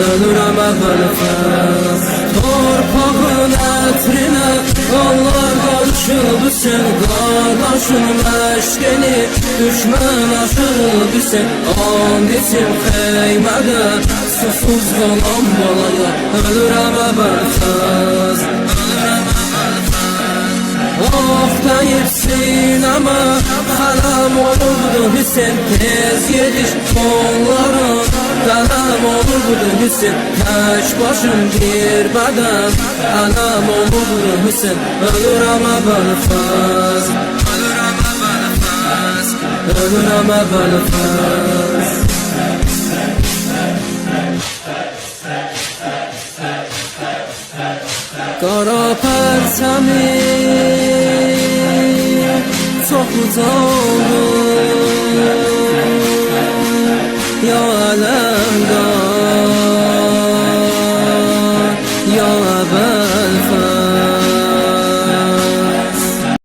ölürəm əvvəlfəz. Torpağın ətrinə qanlar qarışıb üsən, qardaşın məşqini düşmən aşıb üsən. And içim xeymədə susuz qalan balaya, ölürəm əvvəlfəz. Oh deyipsin ama xələm olubdu Hüseyin, tez yediş onların qələm olubdu Hüseyin. Tək başım bir bədən ələm olubdu Hüseyin, ölürəm əvvəlfəz. Ölürəm əvvəlfəz. Qara pərçəmi çox ucaldı, ya Ələmqar, ya Əbəd.